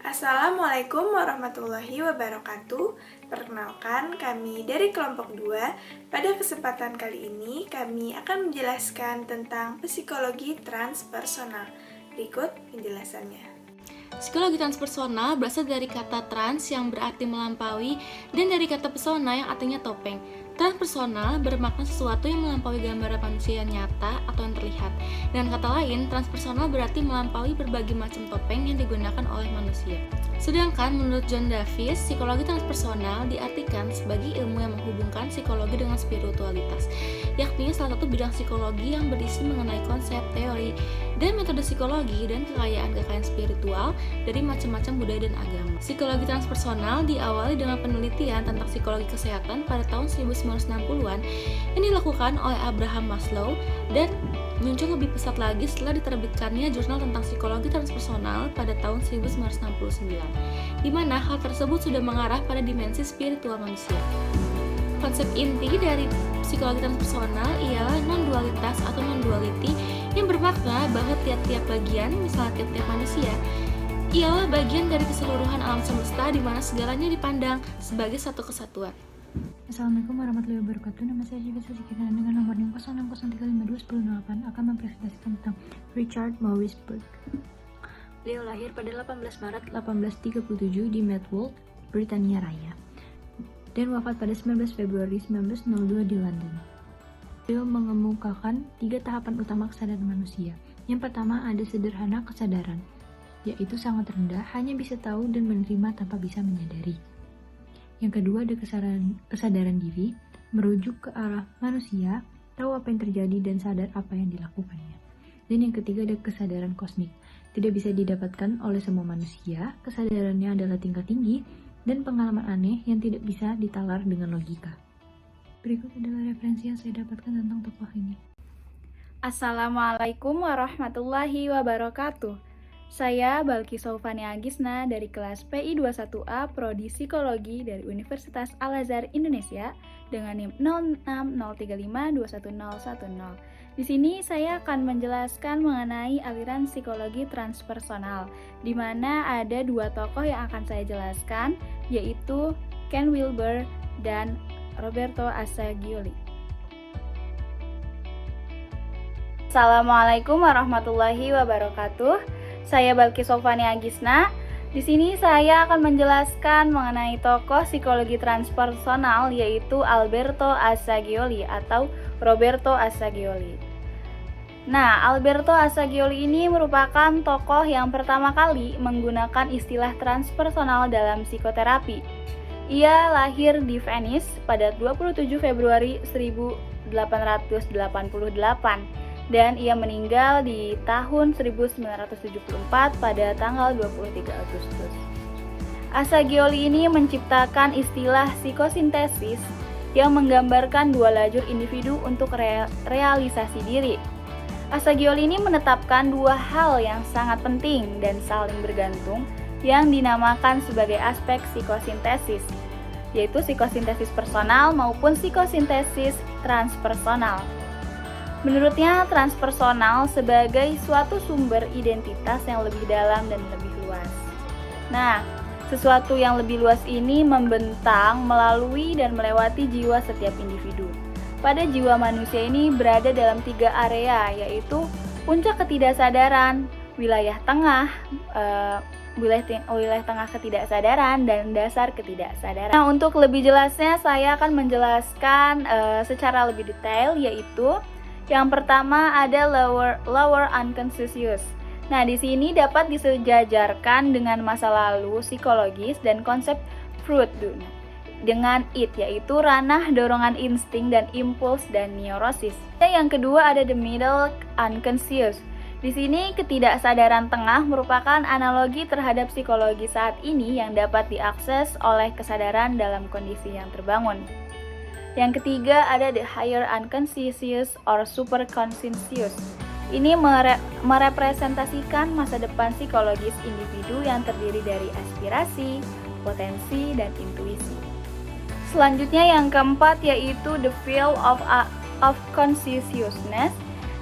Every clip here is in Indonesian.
Assalamualaikum warahmatullahi wabarakatuh. Perkenalkan, kami dari kelompok 2. Pada kesempatan kali ini, kami akan menjelaskan tentang psikologi transpersonal. Berikut penjelasannya. Psikologi transpersonal berasal dari kata trans yang berarti melampaui dan dari kata persona yang artinya topeng. Transpersonal bermakna sesuatu yang melampaui gambaran manusia yang nyata atau yang terlihat. Dengan kata lain, transpersonal berarti melampaui berbagai macam topeng yang digunakan oleh manusia. Sedangkan menurut John Davis, psikologi transpersonal diartikan sebagai ilmu yang menghubungkan psikologi dengan spiritualitas, yakni salah satu bidang psikologi yang berisi mengenai konsep, teori, dan metode psikologi dan kekayaan spiritual dari macam-macam budaya dan agama. Psikologi transpersonal diawali dengan penelitian tentang psikologi kesehatan pada tahun 1960-an yang dilakukan oleh Abraham Maslow dan muncul lebih pesat lagi setelah diterbitkannya jurnal tentang psikologi transpersonal pada tahun 1969, di mana hal tersebut sudah mengarah pada dimensi spiritual manusia. Konsep inti dari psikologi transpersonal ialah non-dualitas atau non-duality yang bermakna bahwa tiap-tiap bagian, misalnya tiap-tiap manusia, ialah bagian dari keseluruhan alam semesta di mana segalanya dipandang sebagai satu kesatuan. Assalamualaikum warahmatullahi wabarakatuh. Nama saya Syifa Sajikinan dengan nomor 0603521008 akan mempresentasikan tentang Richard Maurice Burke. Beliau lahir pada 18 Maret 1837 di Medwold, Britania Raya, dan wafat pada 19 Februari 1902 di London. Beliau mengemukakan 3 tahapan utama kesadaran manusia. Yang pertama ada sederhana kesadaran, yaitu sangat rendah, hanya bisa tahu dan menerima tanpa bisa menyadari. Yang kedua ada kesadaran diri, merujuk ke arah manusia, tahu apa yang terjadi dan sadar apa yang dilakukannya. Dan yang ketiga ada kesadaran kosmik, tidak bisa didapatkan oleh semua manusia, kesadarannya adalah tingkat tinggi dan pengalaman aneh yang tidak bisa ditalar dengan logika. Berikut adalah referensi yang saya dapatkan tentang tokoh ini. Assalamualaikum warahmatullahi wabarakatuh. Saya Balki Saufania Agisna dari kelas PI 21A Prodi Psikologi dari Universitas Al-Azhar Indonesia dengan NIM 0603521010. Di sini saya akan menjelaskan mengenai aliran psikologi transpersonal, di mana ada 2 tokoh yang akan saya jelaskan, yaitu Ken Wilber dan Roberto Assagioli. Assalamualaikum warahmatullahi wabarakatuh. Saya Balki Saufania Agisna. Di sini saya akan menjelaskan mengenai tokoh psikologi transpersonal, yaitu Alberto Assagioli atau Roberto Assagioli. Nah, Alberto Assagioli ini merupakan tokoh yang pertama kali menggunakan istilah transpersonal dalam psikoterapi. Ia lahir di Venice pada 27 Februari 1888 dan ia meninggal di tahun 1974 pada tanggal 23 Agustus. Assagioli ini menciptakan istilah psikosintesis yang menggambarkan 2 lajur individu untuk realisasi diri. Assagioli ini menetapkan 2 hal yang sangat penting dan saling bergantung yang dinamakan sebagai aspek psikosintesis, yaitu psikosintesis personal maupun psikosintesis transpersonal. Menurutnya, transpersonal sebagai suatu sumber identitas yang lebih dalam dan lebih luas. Nah, sesuatu yang lebih luas ini membentang, melalui dan melewati jiwa setiap individu. Pada jiwa manusia ini berada dalam 3 area, yaitu puncak ketidaksadaran, wilayah tengah ketidaksadaran, dan dasar ketidaksadaran. Nah, untuk lebih jelasnya saya akan menjelaskan secara lebih detail, yaitu yang pertama ada lower unconscious. Nah, di sini dapat disejajarkan dengan masa lalu psikologis dan konsep Freud dengan id, yaitu ranah dorongan insting dan impuls dan neurosis. Yang kedua ada the middle unconscious. Di sini ketidaksadaran tengah merupakan analogi terhadap psikologi saat ini yang dapat diakses oleh kesadaran dalam kondisi yang terbangun. Yang ketiga ada the higher unconscious or superconscious. Ini merepresentasikan masa depan psikologis individu yang terdiri dari aspirasi, potensi, dan intuisi. Selanjutnya yang keempat yaitu the field of consciousness.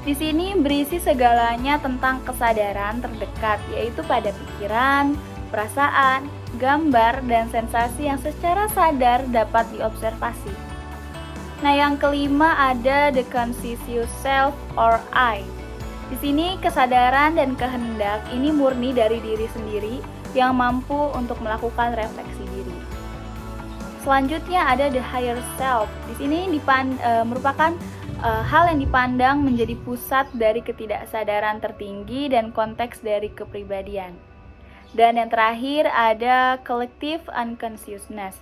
Di sini berisi segalanya tentang kesadaran terdekat, yaitu pada pikiran, perasaan, gambar, dan sensasi yang secara sadar dapat diobservasi. Nah, yang kelima ada the conscious self or I. Di sini kesadaran dan kehendak ini murni dari diri sendiri yang mampu untuk melakukan refleksi diri. Selanjutnya ada the higher self. Di sini merupakan hal yang dipandang menjadi pusat dari ketidaksadaran tertinggi dan konteks dari kepribadian. Dan yang terakhir ada collective unconsciousness.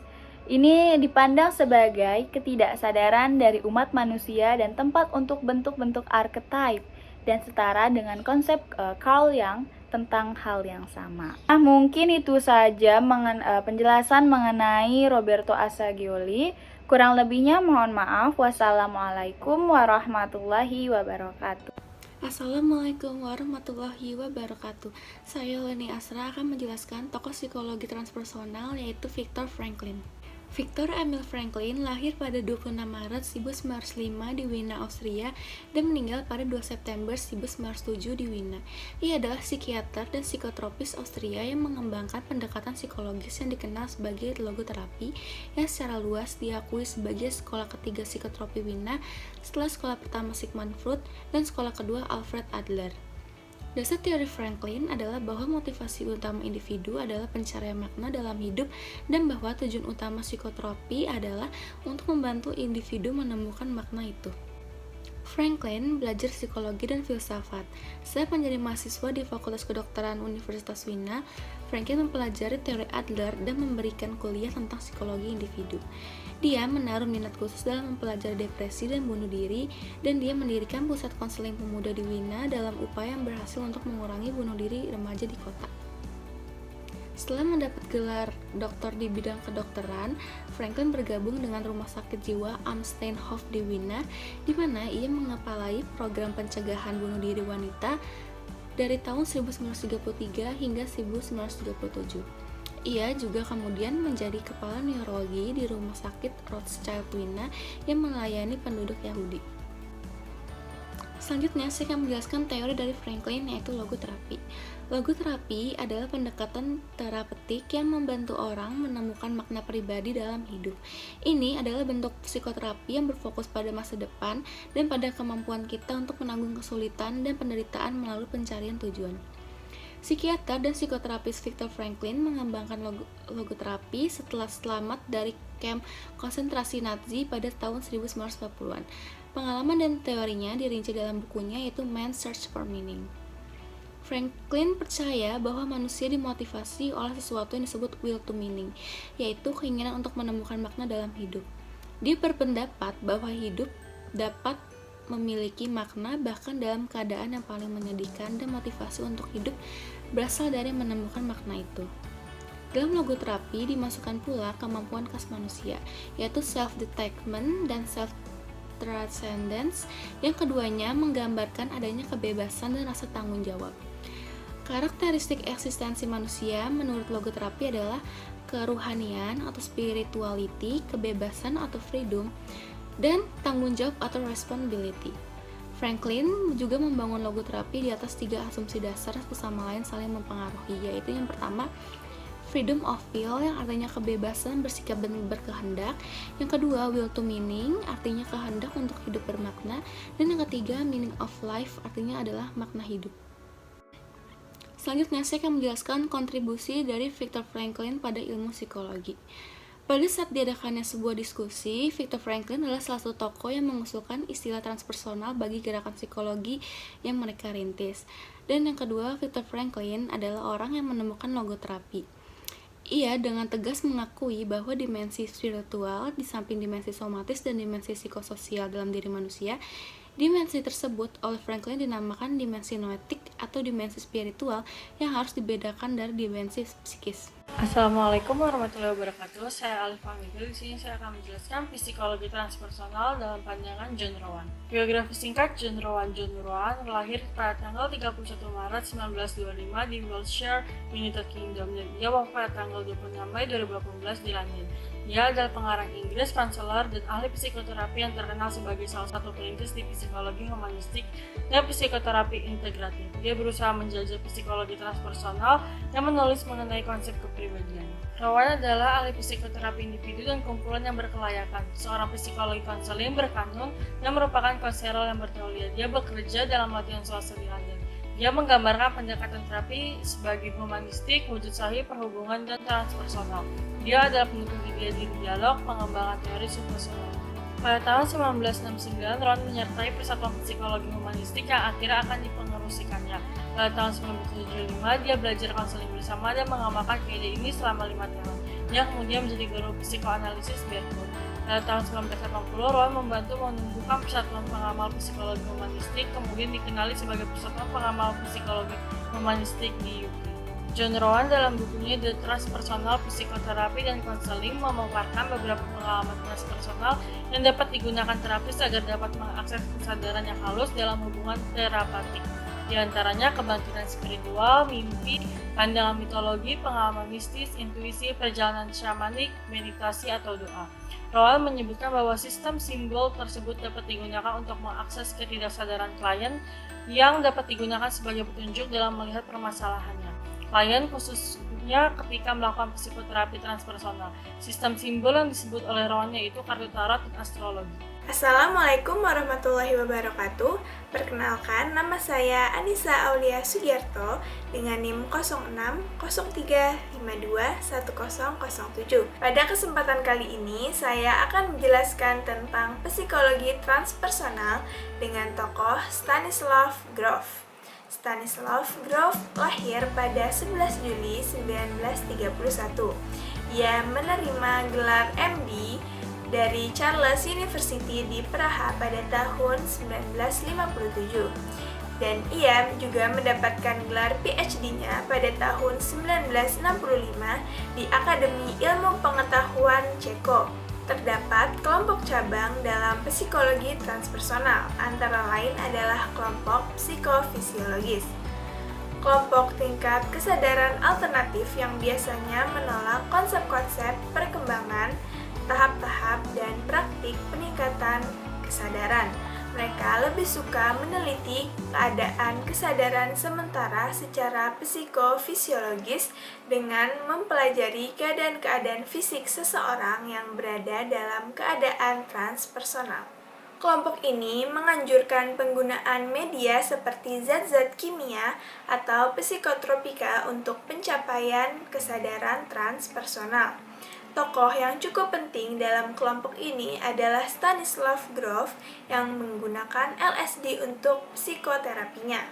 Ini dipandang sebagai ketidaksadaran dari umat manusia dan tempat untuk bentuk-bentuk archetype dan setara dengan konsep Carl Jung tentang hal yang sama. Nah, mungkin itu saja penjelasan mengenai Roberto Assagioli. Kurang lebihnya mohon maaf. Wassalamualaikum warahmatullahi wabarakatuh. Assalamualaikum warahmatullahi wabarakatuh. Saya Leni Asra akan menjelaskan tokoh psikologi transpersonal yaitu Viktor Franklin. Viktor Emil Franklin lahir pada 26 Maret 1905 di Wina, Austria dan meninggal pada 2 September 1907 di Wina. Ia adalah psikiater dan psikotropis Austria yang mengembangkan pendekatan psikologis yang dikenal sebagai logoterapi yang secara luas diakui sebagai sekolah ketiga psikoterapi Wina setelah sekolah pertama Sigmund Freud dan sekolah kedua Alfred Adler. Dasar teori Franklin adalah bahwa motivasi utama individu adalah pencarian makna dalam hidup dan bahwa tujuan utama psikoterapi adalah untuk membantu individu menemukan makna itu. Franklin belajar psikologi dan filsafat. Saat menjadi mahasiswa di Fakultas Kedokteran Universitas Wina, Franklin mempelajari teori Adler dan memberikan kuliah tentang psikologi individu. Dia menaruh minat khusus dalam mempelajari depresi dan bunuh diri, dan dia mendirikan pusat konseling pemuda di Wina dalam upaya yang berhasil untuk mengurangi bunuh diri remaja di kota. Setelah mendapat gelar doktor di bidang kedokteran, Franklin bergabung dengan Rumah Sakit Jiwa Am Steenhof di Wina, di mana ia mengepalai program pencegahan bunuh diri wanita dari tahun 1933 hingga 1937. Ia juga kemudian menjadi kepala neurologi di Rumah Sakit Rothschild Wina yang melayani penduduk Yahudi. Selanjutnya, saya akan menjelaskan teori dari Franklin yaitu logoterapi. Logoterapi adalah pendekatan terapeutik yang membantu orang menemukan makna pribadi dalam hidup. Ini adalah bentuk psikoterapi yang berfokus pada masa depan dan pada kemampuan kita untuk menanggung kesulitan dan penderitaan melalui pencarian tujuan. Psikiater dan psikoterapis Viktor Franklin mengembangkan logoterapi setelah selamat dari kamp konsentrasi Nazi pada tahun 1940-an. Pengalaman dan teorinya dirinci dalam bukunya yaitu Man's Search for Meaning. Franklin percaya bahwa manusia dimotivasi oleh sesuatu yang disebut will to meaning, yaitu keinginan untuk menemukan makna dalam hidup. Dia berpendapat bahwa hidup dapat memiliki makna bahkan dalam keadaan yang paling menyedihkan, dan motivasi untuk hidup berasal dari menemukan makna itu. Dalam logoterapi dimasukkan pula kemampuan khas manusia, yaitu self-detachment dan self-transcendence, yang keduanya menggambarkan adanya kebebasan dan rasa tanggung jawab. Karakteristik eksistensi manusia menurut logoterapi adalah keruhanian atau spirituality, kebebasan atau freedom, dan tanggung jawab atau responsibility. Franklin juga membangun logoterapi di atas 3 asumsi dasar bersama lain saling mempengaruhi, yaitu yang pertama, freedom of will yang artinya kebebasan bersikap dan berkehendak. Yang kedua, will to meaning artinya kehendak untuk hidup bermakna. Dan yang ketiga, meaning of life artinya adalah makna hidup. Selanjutnya, saya akan menjelaskan kontribusi dari Viktor Franklin pada ilmu psikologi. Pada saat diadakannya sebuah diskusi, Viktor Franklin adalah salah satu tokoh yang mengusulkan istilah transpersonal bagi gerakan psikologi yang mereka rintis. Dan yang kedua, Viktor Franklin adalah orang yang menemukan logoterapi. Ia dengan tegas mengakui bahwa dimensi spiritual di samping dimensi somatis dan dimensi psikososial dalam diri manusia, dimensi tersebut oleh Franklin dinamakan dimensi noetik atau dimensi spiritual yang harus dibedakan dari dimensi psikis. Assalamualaikum warahmatullahi wabarakatuh. Saya Alif Hamida. Di sini saya akan menjelaskan psikologi transpersonal dalam pandangan John Rowan. Biografi singkat John Rowan. John Rowan lahir pada tanggal 31 Maret 1925 di Wiltshire, United Kingdom, dan ia wafat pada tanggal 26 Mei 2018 di London. Dia adalah pengarang Inggris, konselor, dan ahli psikoterapi yang terkenal sebagai salah satu perintis di psikologi humanistik dan psikoterapi integratif. Dia berusaha menjajah psikologi transpersonal dan menulis mengenai konsep kepribadian. Rowan adalah ahli psikoterapi individu dan kumpulan yang berkelayakan, seorang psikologi konseling berkanun dan merupakan konselor yang bertauliah. Dia bekerja dalam latihan swasta di London. Dia menggambarkan pendekatan terapi sebagai humanistik, wujud sahih, perhubungan, dan transpersonal. Dia adalah pendukung ide dialog, pengembangan teori subpersonal. Pada tahun 1969, Rowan menyertai Persatuan Psikologi Humanistik yang akhirnya akan dipengerusikannya. Pada tahun 1975, dia belajar konseling bersama dan mengamalkan ide ini selama 5 tahun. Dia kemudian menjadi guru psikoanalisis Berkeley. Pada tahun 1980, Rowan membantu menumbuhkan Persatuan Pengamal Psikologi Humanistik, kemudian dikenali sebagai Persatuan Pengamal Psikologi Humanistik di UK. John Rowan dalam bukunya The Transpersonal Psikoterapi dan Konseling memaparkan beberapa pengalaman transpersonal yang dapat digunakan terapis agar dapat mengakses kesadaran yang halus dalam hubungan terapeutik. Di antaranya kebangkitan spiritual, mimpi, pandangan mitologi, pengalaman mistis, intuisi, perjalanan syamanik, meditasi, atau doa. Rowan menyebutkan bahwa sistem simbol tersebut dapat digunakan untuk mengakses ketidaksadaran klien yang dapat digunakan sebagai petunjuk dalam melihat permasalahannya. Klien khususnya ketika melakukan psikoterapi transpersonal. Sistem simbol yang disebut oleh Rowan yaitu kartu tarot dan astrologi. Assalamualaikum warahmatullahi wabarakatuh. Perkenalkan, nama saya Anissa Aulia Sugiarto dengan NIM 0603521007. Pada kesempatan kali ini, saya akan menjelaskan tentang psikologi transpersonal dengan tokoh Stanislav Grof. Stanislav Grof lahir pada 11 Juli 1931. Ia menerima gelar MD dari Charles University di Praha pada tahun 1957. Dan ia juga mendapatkan gelar PhD-nya pada tahun 1965 di Akademi Ilmu Pengetahuan Ceko. Terdapat kelompok cabang dalam psikologi transpersonal, antara lain adalah kelompok psikofisiologis. Kelompok tingkat kesadaran alternatif yang biasanya menolak konsep-konsep perkembangan, tahap-tahap, dan praktik peningkatan kesadaran. Mereka lebih suka meneliti keadaan kesadaran sementara secara psikofisiologis dengan mempelajari keadaan-keadaan fisik seseorang yang berada dalam keadaan transpersonal. Kelompok ini menganjurkan penggunaan media seperti zat-zat kimia atau psikotropika untuk pencapaian kesadaran transpersonal. Tokoh yang cukup penting dalam kelompok ini adalah Stanislav Grof yang menggunakan LSD untuk psikoterapinya.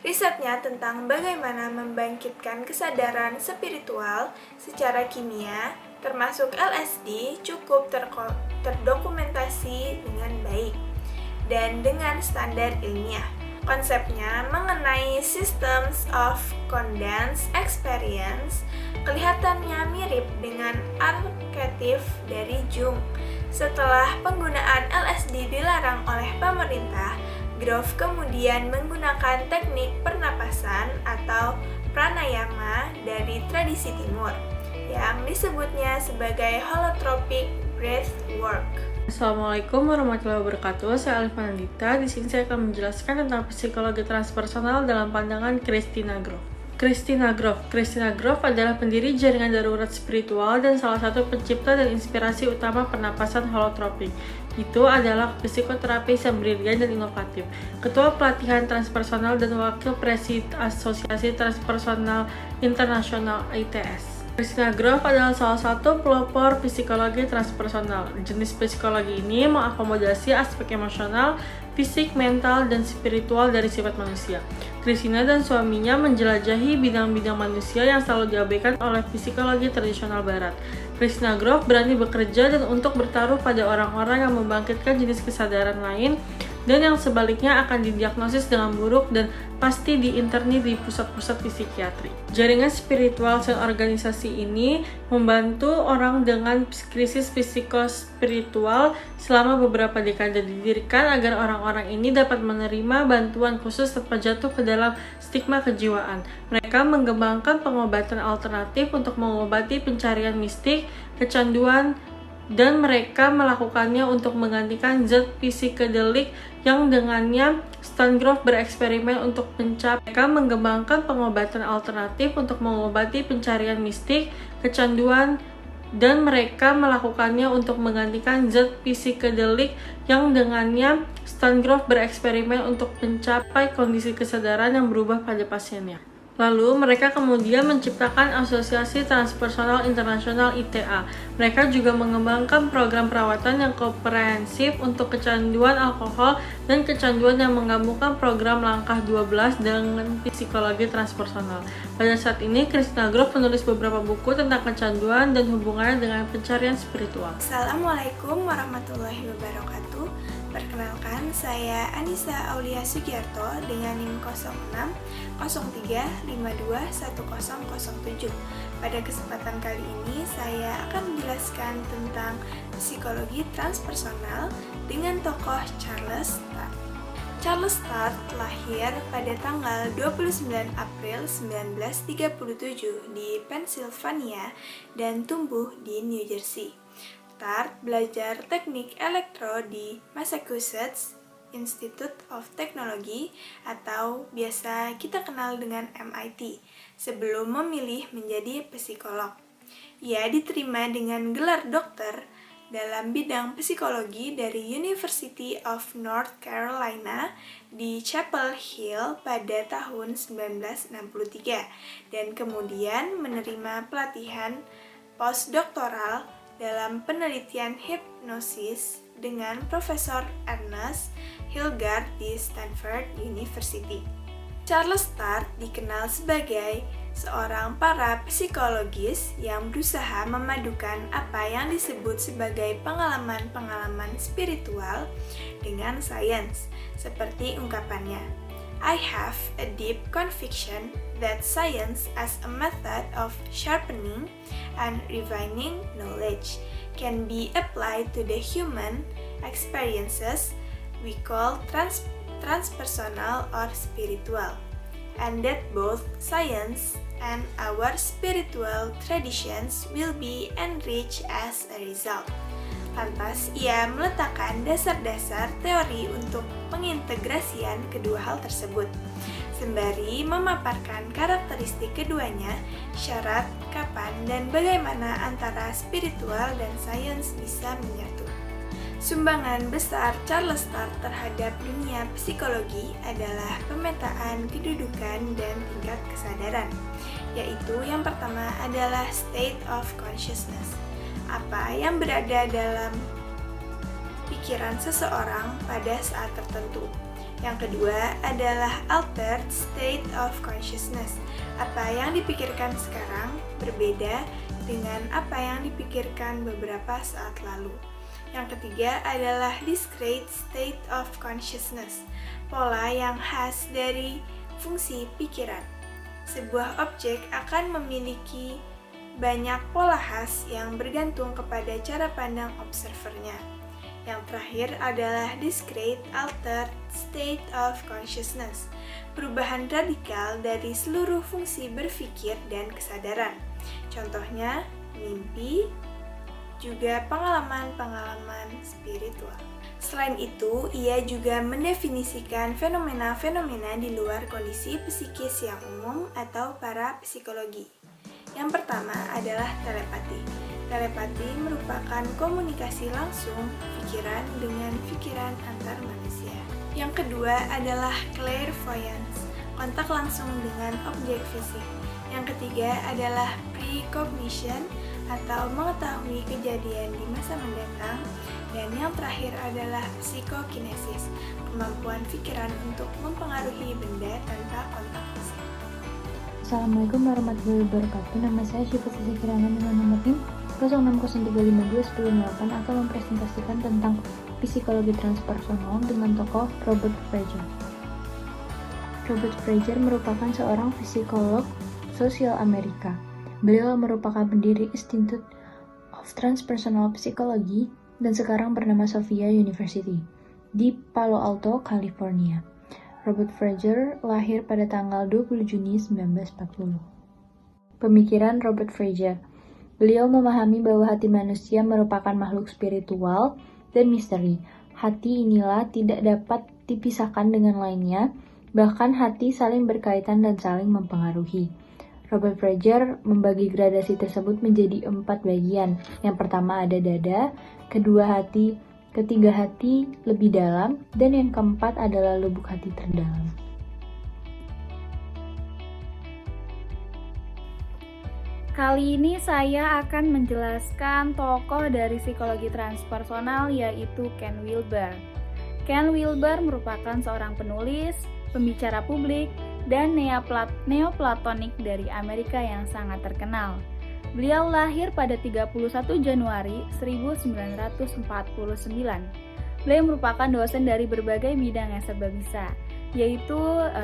Risetnya tentang bagaimana membangkitkan kesadaran spiritual secara kimia, termasuk LSD, cukup terdokumentasi dengan baik dan dengan standar ilmiah. Konsepnya mengenai Systems of Condensed Experience kelihatannya mirip dengan arketip dari Jung. Setelah penggunaan LSD dilarang oleh pemerintah, Grof kemudian menggunakan teknik pernapasan atau pranayama dari tradisi timur yang disebutnya sebagai holotropic breathwork. Assalamualaikum warahmatullahi wabarakatuh. Saya Alif Nandita. Di sini saya akan menjelaskan tentang psikologi transpersonal dalam pandangan Christina Grof. Christina Grof adalah pendiri jaringan darurat spiritual dan salah satu pencipta dan inspirasi utama pernapasan holotropik. Itu adalah psikoterapi yang brilian dan inovatif. Ketua pelatihan transpersonal dan wakil presiden Asosiasi Transpersonal Internasional ITS. Christina Grof adalah salah satu pelopor psikologi transpersonal. Jenis psikologi ini mengakomodasi aspek emosional, fisik, mental, dan spiritual dari sifat manusia. Christina dan suaminya menjelajahi bidang-bidang manusia yang selalu diabaikan oleh psikologi tradisional barat. Christina Grof berani bekerja dan untuk bertaruh pada orang-orang yang membangkitkan jenis kesadaran lain dan yang sebaliknya akan didiagnosis dengan buruk dan pasti diinterni di pusat-pusat psikiatri. Jaringan spiritual dan organisasi ini membantu orang dengan krisis psikospiritual selama beberapa dekade, didirikan agar orang-orang ini dapat menerima bantuan khusus tanpa jatuh ke dalam stigma kejiwaan. Mereka mengembangkan pengobatan alternatif untuk mengobati pencarian mistik, kecanduan, dan mereka melakukannya untuk menggantikan zat psikedelik yang dengannya Stonecroft bereksperimen untuk mencapai. Mereka mengembangkan pengobatan alternatif untuk mengobati pencarian mistik, kecanduan, dan mereka melakukannya untuk menggantikan zat psikedelik yang dengannya Stonecroft bereksperimen untuk mencapai kondisi kesadaran yang berubah pada pasiennya. Lalu, mereka kemudian menciptakan Asosiasi Transpersonal Internasional ITA. Mereka juga mengembangkan program perawatan yang komprehensif untuk kecanduan alkohol dan kecanduan yang menggabungkan program langkah 12 dengan psikologi transpersonal. Pada saat ini, Christina Grof menulis beberapa buku tentang kecanduan dan hubungannya dengan pencarian spiritual. Assalamualaikum warahmatullahi wabarakatuh. Perkenalkan, saya Anissa Aulia Sugiarto dengan NIM 06 03 52 1007. Pada kesempatan kali ini, saya akan menjelaskan tentang psikologi transpersonal dengan tokoh Charles Sturt. Charles Sturt lahir pada tanggal 29 April 1937 di Pennsylvania dan tumbuh di New Jersey. Sturt belajar teknik elektro di Massachusetts Institute of Technology atau biasa kita kenal dengan MIT sebelum memilih menjadi psikolog. Ia diterima dengan gelar dokter dalam bidang psikologi dari University of North Carolina di Chapel Hill pada tahun 1963 dan kemudian menerima pelatihan postdoktoral dalam penelitian hipnosis dengan Profesor Ernest Hilgard di Stanford University. Charles Sturt dikenal sebagai seorang parapsikologis yang berusaha memadukan apa yang disebut sebagai pengalaman-pengalaman spiritual dengan sains, seperti ungkapannya, I have a deep conviction that science as a method of sharpening and refining knowledge can be applied to the human experiences we call transpersonal or spiritual, and that both science and our spiritual traditions will be enriched as a result. Lantas, ia meletakkan dasar-dasar teori untuk pengintegrasian kedua hal tersebut, sembari memaparkan karakteristik keduanya, syarat, kapan, dan bagaimana antara spiritual dan sains bisa menyatu. Sumbangan besar Charles Sturt terhadap dunia psikologi adalah pemetaan kedudukan dan tingkat kesadaran, yaitu yang pertama adalah state of consciousness, apa yang berada dalam pikiran seseorang pada saat tertentu. Yang kedua adalah altered state of consciousness, apa yang dipikirkan sekarang berbeda dengan apa yang dipikirkan beberapa saat lalu. Yang ketiga adalah discrete state of consciousness, pola yang khas dari fungsi pikiran. Sebuah objek akan memiliki banyak pola khas yang bergantung kepada cara pandang observernya. Yang terakhir adalah discrete altered state of consciousness, perubahan radikal dari seluruh fungsi berpikir dan kesadaran. Contohnya, mimpi, juga pengalaman-pengalaman spiritual. Selain itu, ia juga mendefinisikan fenomena-fenomena di luar kondisi psikis yang umum atau parapsikologi. Yang pertama adalah telepati. Telepati merupakan komunikasi langsung pikiran dengan pikiran antar manusia. Yang kedua adalah clairvoyance, kontak langsung dengan objek fisik. Yang ketiga adalah precognition atau mengetahui kejadian di masa mendatang. Dan yang terakhir adalah psikokinesis, kemampuan pikiran untuk mempengaruhi benda tanpa kontak fisik. Assalamualaikum warahmatullahi wabarakatuh. Nama saya Syifa Siti Kirana dengan nomor NIM 0603521008 akan mempresentasikan tentang Psikologi Transpersonal dengan tokoh Robert Fraser. Robert Fraser merupakan seorang psikolog sosial Amerika. Beliau merupakan pendiri Institute of Transpersonal Psychology dan sekarang bernama Sophia University di Palo Alto, California. Robert Fraser lahir pada tanggal 20 Juni 1940. Pemikiran Robert Fraser. Beliau memahami bahwa hati manusia merupakan makhluk spiritual dan misteri. Hati inilah tidak dapat dipisahkan dengan lainnya, bahkan hati saling berkaitan dan saling mempengaruhi. Robert Fraser membagi gradasi tersebut menjadi 4 bagian. Yang pertama ada dada, kedua hati, ketiga hati lebih dalam, dan yang keempat adalah lubuk hati terdalam. Kali ini saya akan menjelaskan tokoh dari psikologi transpersonal yaitu Ken Wilber. Ken Wilber merupakan seorang penulis, pembicara publik, dan neoplatonik dari Amerika yang sangat terkenal. Beliau lahir pada 31 Januari 1949. Beliau merupakan dosen dari berbagai bidang yang serba bisa, yaitu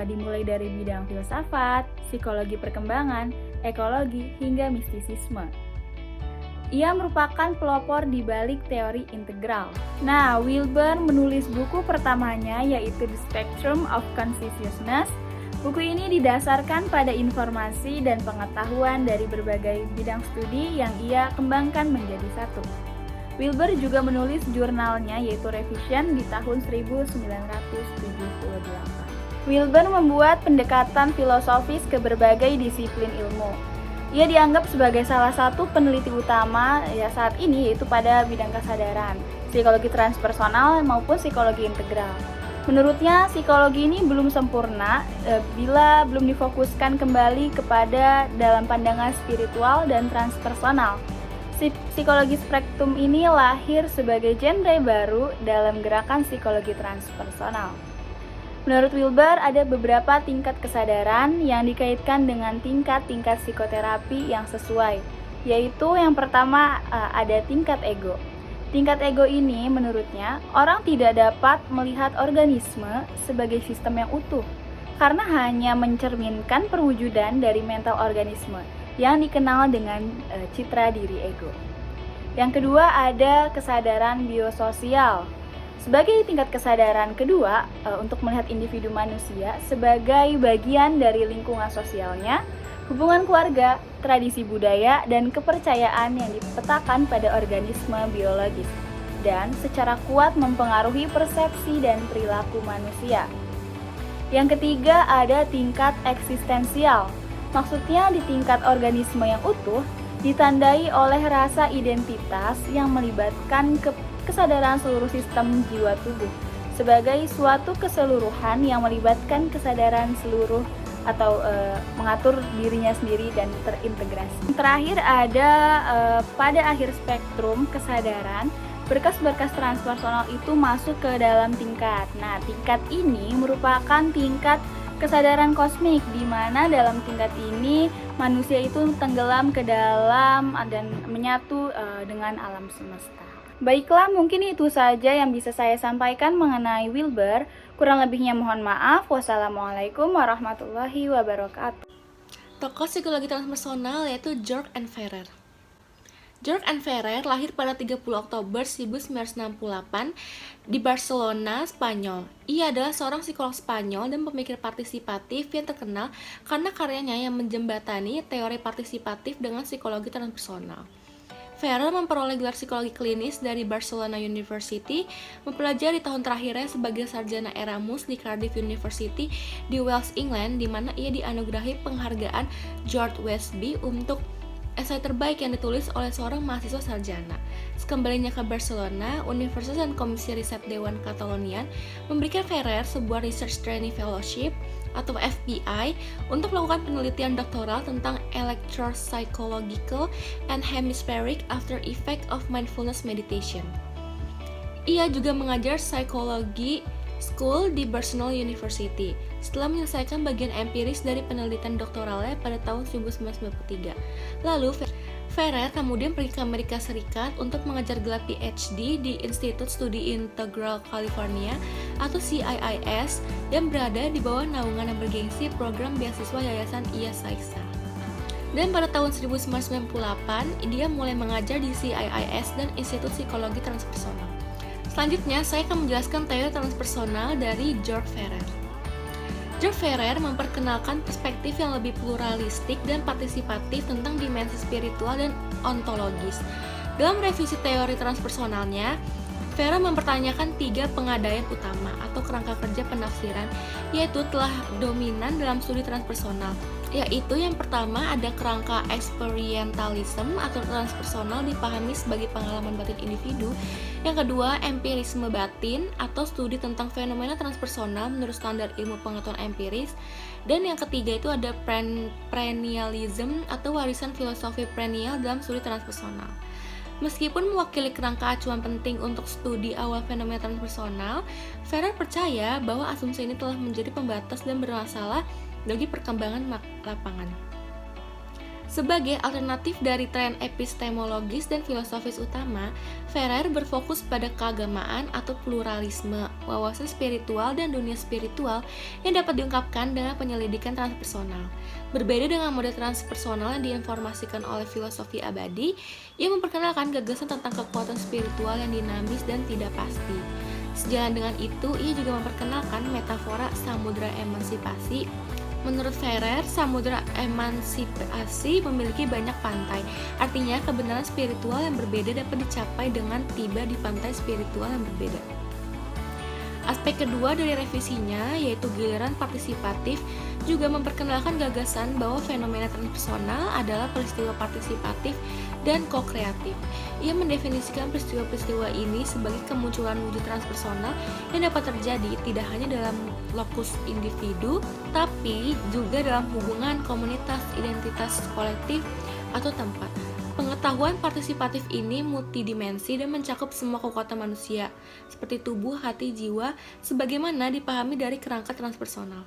dimulai dari bidang filsafat, psikologi perkembangan, ekologi, hingga mistisisme. Ia merupakan pelopor di balik teori integral. Nah, Wilber menulis buku pertamanya yaitu The Spectrum of Consciousness. Buku ini didasarkan pada informasi dan pengetahuan dari berbagai bidang studi yang ia kembangkan menjadi satu. Wilber juga menulis jurnalnya yaitu Revision di tahun 1978. Wilber membuat pendekatan filosofis ke berbagai disiplin ilmu. Ia dianggap sebagai salah satu peneliti utama saat ini yaitu pada bidang kesadaran, psikologi transpersonal maupun psikologi integral. Menurutnya, psikologi ini belum sempurna bila belum difokuskan kembali kepada dalam pandangan spiritual dan transpersonal. Psikologi spektrum ini lahir sebagai genre baru dalam gerakan psikologi transpersonal. Menurut Wilber, ada beberapa tingkat kesadaran yang dikaitkan dengan tingkat-tingkat psikoterapi yang sesuai, yaitu yang pertama ada tingkat ego. Tingkat ego ini menurutnya, orang tidak dapat melihat organisme sebagai sistem yang utuh karena hanya mencerminkan perwujudan dari mental organisme yang dikenal dengan citra diri ego. Yang kedua ada kesadaran biososial. Sebagai tingkat kesadaran kedua, untuk melihat individu manusia sebagai bagian dari lingkungan sosialnya, hubungan keluarga, tradisi budaya, dan kepercayaan yang dipetakan pada organisme biologis, dan secara kuat mempengaruhi persepsi dan perilaku manusia. Yang ketiga ada tingkat eksistensial. Maksudnya di tingkat organisme yang utuh, ditandai oleh rasa identitas yang melibatkan kesadaran seluruh sistem jiwa tubuh, sebagai suatu keseluruhan yang melibatkan kesadaran seluruh atau mengatur dirinya sendiri dan terintegrasi. Terakhir ada pada akhir spektrum kesadaran, berkas-berkas transpersonal itu masuk ke dalam tingkat. Nah, tingkat ini merupakan tingkat kesadaran kosmik, di mana dalam tingkat ini manusia itu tenggelam ke dalam dan menyatu dengan alam semesta. Baiklah, mungkin itu saja yang bisa saya sampaikan mengenai Wilber. Kurang lebihnya mohon maaf. Wassalamualaikum warahmatullahi wabarakatuh. Tokoh psikologi transpersonal yaitu George N. Ferrer. George N. Ferrer lahir pada 30 Oktober 1968 di Barcelona, Spanyol. Ia adalah seorang psikolog Spanyol dan pemikir partisipatif yang terkenal karena karyanya yang menjembatani teori partisipatif dengan psikologi transpersonal. Ferrer memperoleh gelar psikologi klinis dari Barcelona University, mempelajari tahun terakhirnya sebagai sarjana Erasmus di Cardiff University di Wales, England, di mana ia dianugerahi penghargaan George Westby untuk esai terbaik yang ditulis oleh seorang mahasiswa sarjana. Sekembalinya ke Barcelona, Universitas dan Komisi Riset Dewan Katalonian memberikan Ferrer sebuah Research Trainee Fellowship atau FBI untuk melakukan penelitian doktoral tentang electropsychological and hemispheric after effect of mindfulness meditation. Ia juga mengajar psikologi school di Barcelona University. Setelah menyelesaikan bagian empiris dari penelitian doktoralnya pada tahun 1993. Lalu, Ferrer kemudian pergi ke Amerika Serikat untuk mengejar gelar PhD di Institute Studi Integral California atau CIIS yang berada di bawah naungan yang bergengsi program beasiswa Yayasan IASAISA. Dan pada tahun 1998, dia mulai mengajar di CIIS dan Institut Psikologi Transpersonal. Selanjutnya, saya akan menjelaskan teori transpersonal dari George Ferrer. George Ferrer memperkenalkan perspektif yang lebih pluralistik dan partisipatif tentang dimensi spiritual dan ontologis. Dalam revisi teori transpersonalnya, Ferrer mempertanyakan 3 pengadaian utama atau kerangka kerja penafsiran, yaitu telah dominan dalam studi transpersonal, yaitu yang pertama ada kerangka experientialism atau transpersonal dipahami sebagai pengalaman batin individu, yang kedua empirisme batin atau studi tentang fenomena transpersonal menurut standar ilmu pengetahuan empiris, dan yang ketiga itu ada perennialism atau warisan filosofi perennial dalam studi transpersonal. Meskipun mewakili kerangka acuan penting untuk studi awal fenomena transpersonal, Ferrer percaya bahwa asumsi ini telah menjadi pembatas dan bermasalah bagi perkembangan lapangan. Sebagai alternatif dari tren epistemologis dan filosofis utama, Ferrer berfokus pada keagamaan atau pluralisme, wawasan spiritual dan dunia spiritual yang dapat diungkapkan dengan penyelidikan transpersonal. Berbeda dengan model transpersonal yang diinformasikan oleh filosofi abadi, ia memperkenalkan gagasan tentang kekuatan spiritual yang dinamis dan tidak pasti. Sejalan dengan itu, ia juga memperkenalkan metafora samudra emansipasi. Menurut Ferrer, samudra emansipasi memiliki banyak pantai. Artinya, kebenaran spiritual yang berbeda dapat dicapai dengan tiba di pantai spiritual yang berbeda. Aspek kedua dari revisinya, yaitu giliran partisipatif, juga memperkenalkan gagasan bahwa fenomena transpersonal adalah peristiwa partisipatif dan ko-kreatif. Ia mendefinisikan peristiwa-peristiwa ini sebagai kemunculan wujud transpersonal yang dapat terjadi tidak hanya dalam lokus individu, tapi juga dalam hubungan komunitas, identitas kolektif, atau tempat. Pengetahuan partisipatif ini multidimensi dan mencakup semua kekuatan manusia, seperti tubuh, hati, jiwa, sebagaimana dipahami dari kerangka transpersonal.